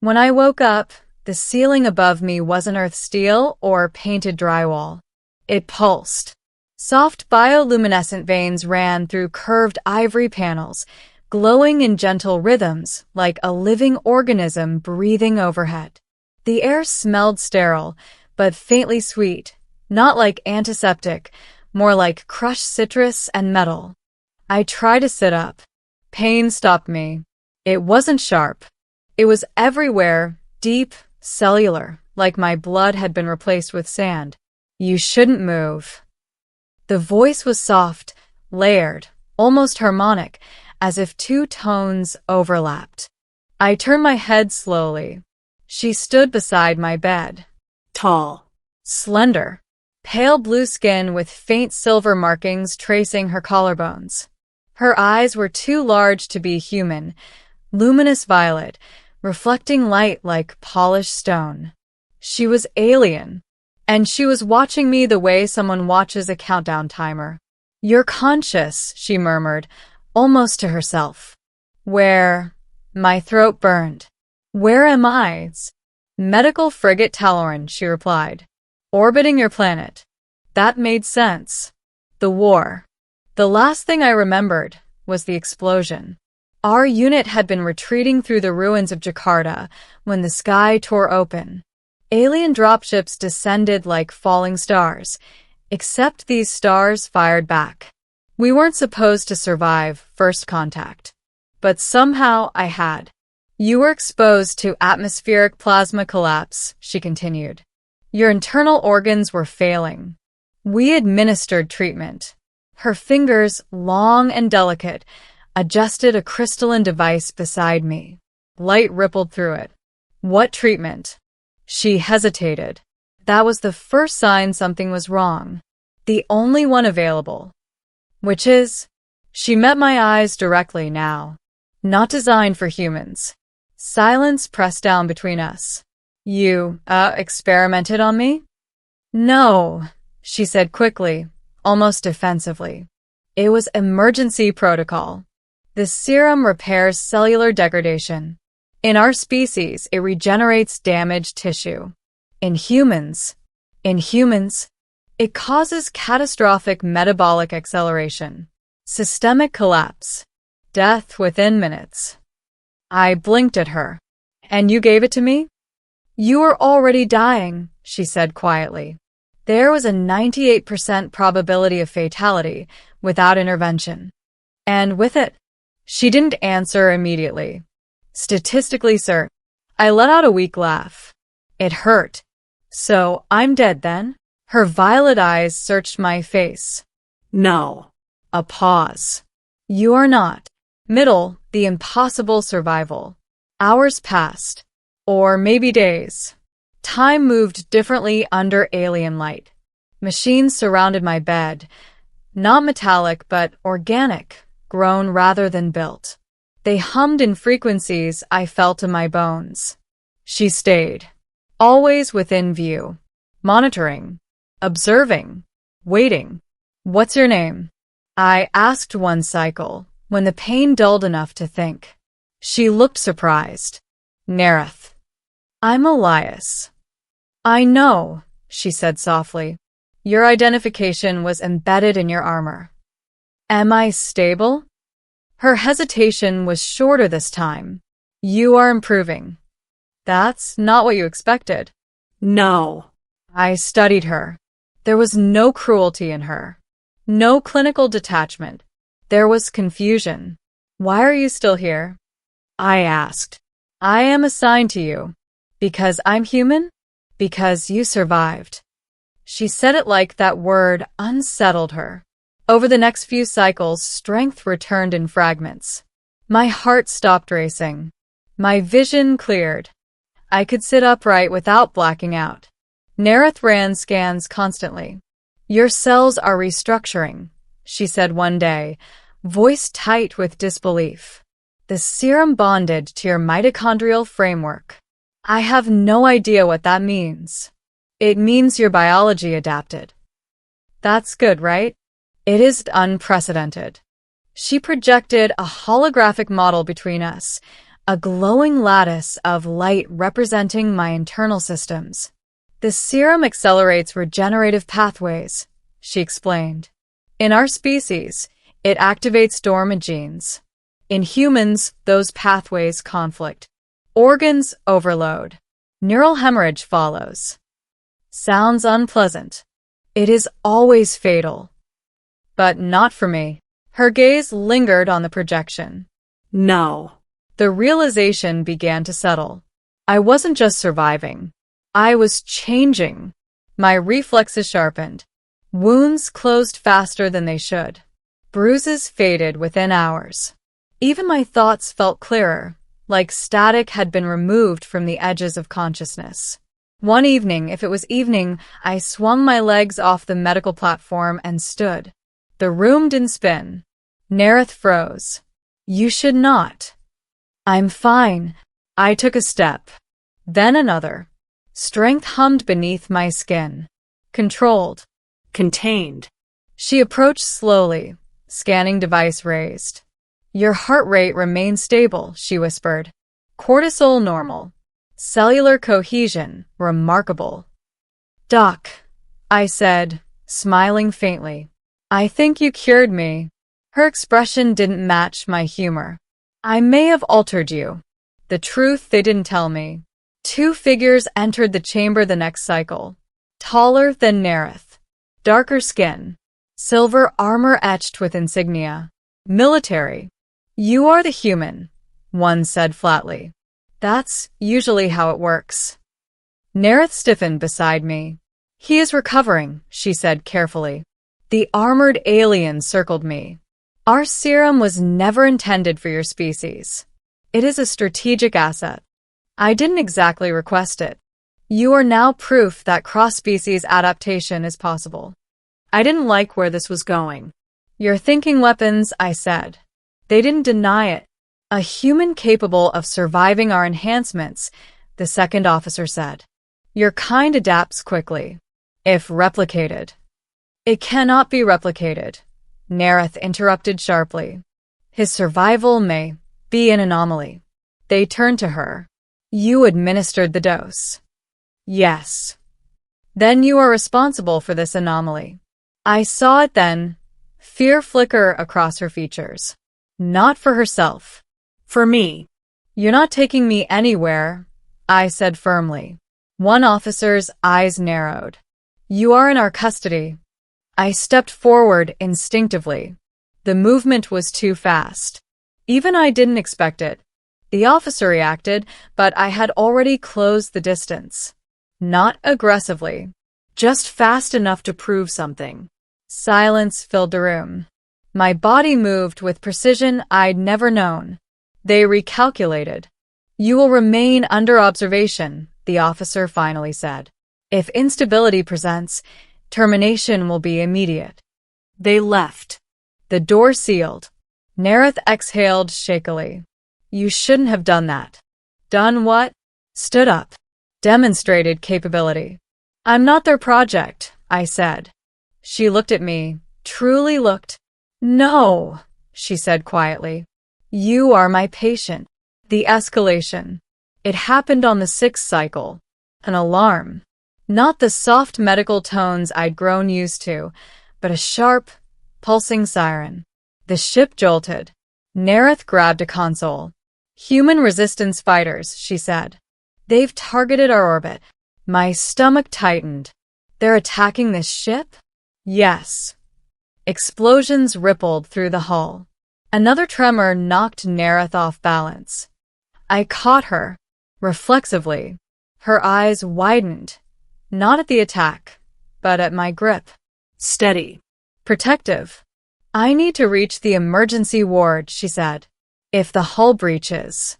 When I woke up, the ceiling above me wasn't earth steel or painted drywall. It pulsed. Soft bioluminescent veins ran through curved ivory panels, glowing in gentle rhythms like a living organism breathing overhead. The air smelled sterile, but faintly sweet, not like antiseptic, more like crushed citrus and metal. I tried to sit up. Pain stopped me. It wasn't sharp. It was everywhere, deep, cellular, like my blood had been replaced with sand. You shouldn't move. The voice was soft, layered, almost harmonic, as if two tones overlapped. I turned my head slowly. She stood beside my bed. Tall, slender, pale blue skin with faint silver markings tracing her collarbones. Her eyes were too large to be human, luminous violet, reflecting light like polished stone. She was alien, and she was watching me the way someone watches a countdown timer. "You're conscious," she murmured, almost to herself. "Where?" My throat burned. "Where am I?" "Medical frigate Talloran," she replied. "Orbiting your planet." That made sense. The war. The last thing I remembered was the explosion. Our unit had been retreating through the ruins of Jakarta when the sky tore open. Alien dropships descended like falling stars, except these stars fired back. We weren't supposed to survive first contact. But somehow I had. "You were exposed to atmospheric plasma collapse," she continued. "Your internal organs were failing. We administered treatment." Her fingers, long and delicate, adjusted a crystalline device beside me. Light rippled through it. "What treatment?" She hesitated. That was the first sign something was wrong. The only one available. "Which is?" She met my eyes directly now. "Not designed for humans." Silence pressed down between us. "You, experimented on me?" "No," she said quickly, almost defensively. "It was emergency protocol. The serum repairs cellular degradation. In our species, it regenerates damaged tissue. In humans, it causes catastrophic metabolic acceleration, systemic collapse, death within minutes." I blinked at her. "And you gave it to me?" "You were already dying," she said quietly. "There was a 98% probability of fatality without intervention. And with it." She didn't answer immediately. "Statistically, sir." I let out a weak laugh. It hurt. "So I'm dead then?" Her violet eyes searched my face. "No." A pause. "You are not." Middle, the impossible survival. Hours passed. Or maybe days. Time moved differently under alien light. Machines surrounded my bed. Not metallic, but organic, grown rather than built. They hummed in frequencies I felt in my bones. She stayed. Always within view. Monitoring. Observing. Waiting. "What's your name?" I asked one cycle, when the pain dulled enough to think. She looked surprised. "Nereth." "I'm Elias." "I know," she said softly. "Your identification was embedded in your armor." "Am I stable?" Her hesitation was shorter this time. "You are improving." "That's not what you expected." "No." I studied her. There was no cruelty in her. No clinical detachment. There was confusion. "Why are you still here?" I asked. "I am assigned to you." "Because I'm human?" "Because you survived." She said it like that word unsettled her. Over the next few cycles, strength returned in fragments. My heart stopped racing. My vision cleared. I could sit upright without blacking out. Nereth ran scans constantly. "Your cells are restructuring," she said one day, voice tight with disbelief. "The serum bonded to your mitochondrial framework." I have no idea what that means. "It means your biology adapted." "That's good, right?" "It is unprecedented." She projected a holographic model between us, a glowing lattice of light representing my internal systems. The serum accelerates regenerative pathways, she explained. In our species, it activates dormant genes. In humans, those pathways conflict. Organs overload. Neural hemorrhage follows. Sounds unpleasant. It is always fatal. But not for me. Her gaze lingered on the projection. No. The realization began to settle. I wasn't just surviving. I was changing. My reflexes sharpened. Wounds closed faster than they should. Bruises faded within hours. Even my thoughts felt clearer, like static had been removed from the edges of consciousness. One evening, if it was evening, I swung my legs off the medical platform and stood. The room didn't spin. Nereth froze. You should not. I'm fine. I took a step. Then another. Strength hummed beneath my skin. Controlled. Contained. She approached slowly, scanning device raised. Your heart rate remains stable, she whispered. Cortisol normal. Cellular cohesion remarkable. Doc, I said, smiling faintly. I think you cured me. Her expression didn't match my humor. I may have altered you. The truth they didn't tell me. Two figures entered the chamber the next cycle. Taller than Nereth. Darker skin. Silver armor etched with insignia. Military. You are the human, one said flatly. That's usually how it works. Nereth stiffened beside me. He is recovering, she said carefully. The armored alien circled me. Our serum was never intended for your species. It is a strategic asset. I didn't exactly request it. You are now proof that cross-species adaptation is possible. I didn't like where this was going. You're thinking weapons, I said. They didn't deny it. A human capable of surviving our enhancements, the second officer said. Your kind adapts quickly, if replicated. It cannot be replicated, Nereth interrupted sharply. His survival may be an anomaly. They turned to her. You administered the dose. Yes. Then you are responsible for this anomaly. I saw it then, fear flicker across her features. Not for herself. For me. You're not taking me anywhere, I said firmly. One officer's eyes narrowed. You are in our custody. I stepped forward instinctively. The movement was too fast. Even I didn't expect it. The officer reacted, but I had already closed the distance. Not aggressively. Just fast enough to prove something. Silence filled the room. My body moved with precision I'd never known. They recalculated. You will remain under observation, the officer finally said. If instability presents, termination will be immediate. They left. The door sealed. Nereth exhaled shakily. You shouldn't have done that. Done what? Stood up. Demonstrated capability. I'm not their project, I said. She looked at me, truly looked. No, she said quietly. You are my patient. The escalation. It happened on the 6th cycle. An alarm. Not the soft medical tones I'd grown used to, but a sharp, pulsing siren. The ship jolted. Nereth grabbed a console. Human resistance fighters, she said. They've targeted our orbit. My stomach tightened. They're attacking this ship? Yes. Explosions rippled through the hull. Another tremor knocked Nereth off balance. I caught her, reflexively. Her eyes widened, not at the attack, but at my grip. Steady. Protective. I need to reach the emergency ward, she said. If the hull breaches.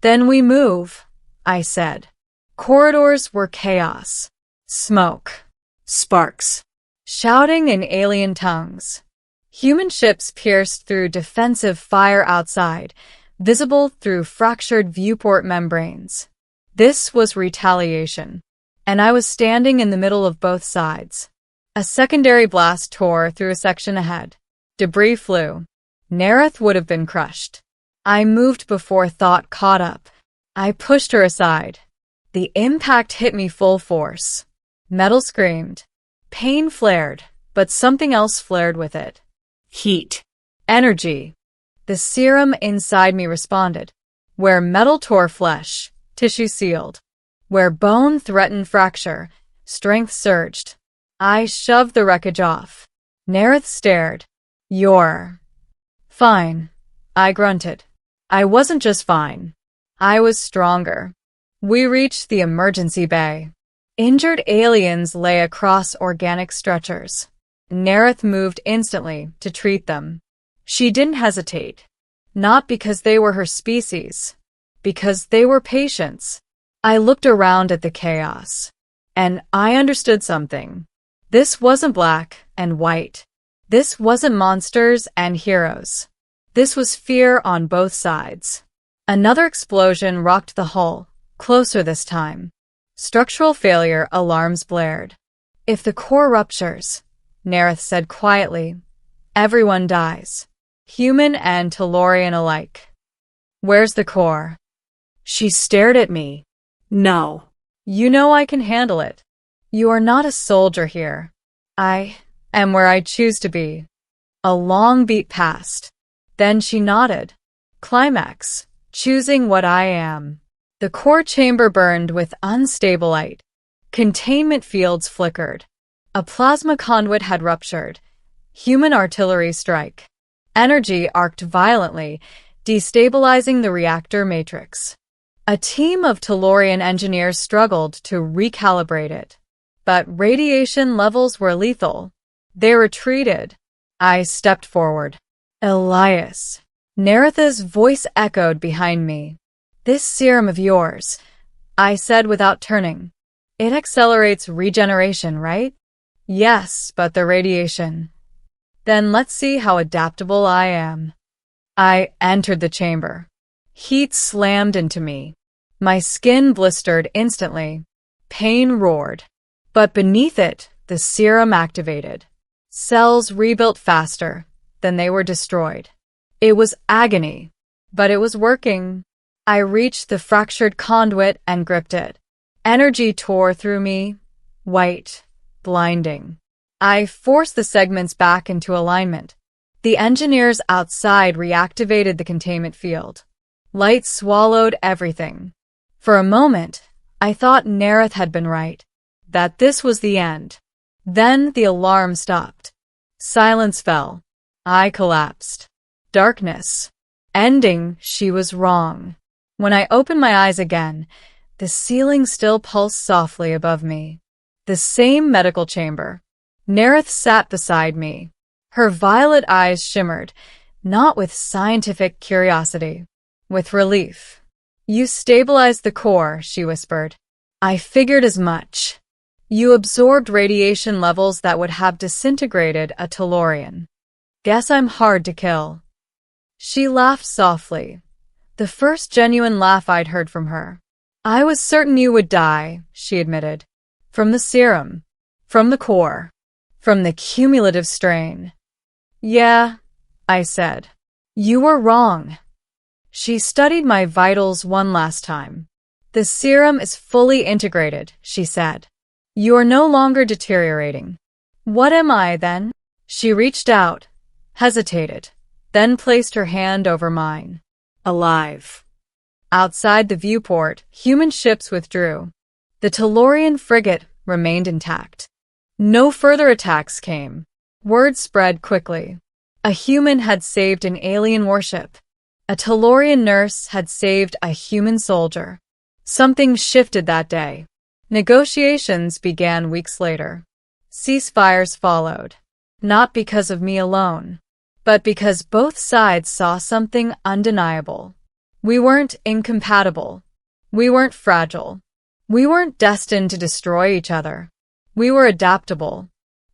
Then we move, I said. Corridors were chaos. Smoke. Sparks. Shouting in alien tongues. Human ships pierced through defensive fire outside, visible through fractured viewport membranes. This was retaliation, and I was standing in the middle of both sides. A secondary blast tore through a section ahead. Debris flew. Nereth would have been crushed. I moved before thought caught up. I pushed her aside. The impact hit me full force. Metal screamed. Pain flared, but something else flared with it. Heat. Energy. The serum inside me responded. Where metal tore flesh, tissue sealed. Where bone threatened fracture, strength surged. I shoved the wreckage off. Nereth stared. You're fine, I grunted. I wasn't just fine. I was stronger. We reached the emergency bay. Injured aliens lay across organic stretchers. Nereth moved instantly to treat them. She didn't hesitate. Not because they were her species. Because they were patients. I looked around at the chaos. And I understood something. This wasn't black and white. This wasn't monsters and heroes. This was fear on both sides. Another explosion rocked the hull, closer this time. Structural failure alarms blared. If the core ruptures, Nereth said quietly, everyone dies. Human and Tellurian alike. Where's the core? She stared at me. No. You know I can handle it. You are not a soldier here. I am where I choose to be. A long beat passed. Then she nodded. Climax. Choosing what I am. The core chamber burned with unstable light. Containment fields flickered. A plasma conduit had ruptured. Human artillery strike. Energy arced violently, destabilizing the reactor matrix. A team of Tellurian engineers struggled to recalibrate it. But radiation levels were lethal. They retreated. I stepped forward. Elias. Nereth's voice echoed behind me. This serum of yours, I said without turning. It accelerates regeneration, right? Yes, but the radiation. Then let's see how adaptable I am. I entered the chamber. Heat slammed into me. My skin blistered instantly. Pain roared. But beneath it, the serum activated. Cells rebuilt faster than they were destroyed. It was agony, but it was working. I reached the fractured conduit and gripped it. Energy tore through me, white, blinding. I forced the segments back into alignment. The engineers outside reactivated the containment field. Light swallowed everything. For a moment, I thought Nereth had been right, that this was the end. Then the alarm stopped. Silence fell. I collapsed. Darkness. Ending, she was wrong. When I opened my eyes again, the ceiling still pulsed softly above me. The same medical chamber. Nereth sat beside me. Her violet eyes shimmered, not with scientific curiosity, with relief. You stabilized the core, she whispered. I figured as much. You absorbed radiation levels that would have disintegrated a Tellurian. Guess I'm hard to kill. She laughed softly, the first genuine laugh I'd heard from her. I was certain you would die, she admitted. From the serum. From the core. From the cumulative strain. Yeah, I said. You were wrong. She studied my vitals one last time. The serum is fully integrated, she said. You are no longer deteriorating. What am I, then? She reached out, hesitated, then placed her hand over mine. Alive. Outside the viewport, human ships withdrew. The Tellurian frigate remained intact. No further attacks came. Word spread quickly. A human had saved an alien warship. A Tellurian nurse had saved a human soldier. Something shifted that day. Negotiations began weeks later. Ceasefires followed. Not because of me alone, but because both sides saw something undeniable. We weren't incompatible. We weren't fragile. We weren't destined to destroy each other. We were adaptable.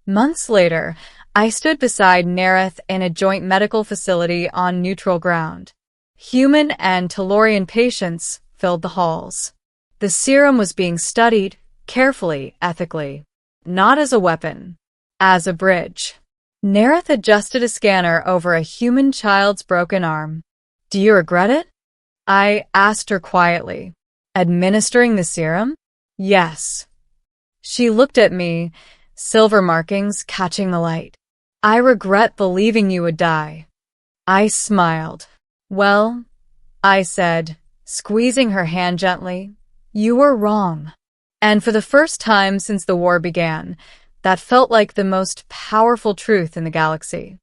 Months later, I stood beside Nereth in a joint medical facility on neutral ground. Human and Tellurian patients filled the halls. The serum was being studied, carefully, ethically. Not as a weapon. As a bridge. Nereth adjusted a scanner over a human child's broken arm. Do you regret it? I asked her quietly. Administering the serum? Yes. She looked at me, silver markings catching the light. I regret believing you would die. I smiled. Well, I said, squeezing her hand gently, you were wrong. And for the first time since the war began, that felt like the most powerful truth in the galaxy.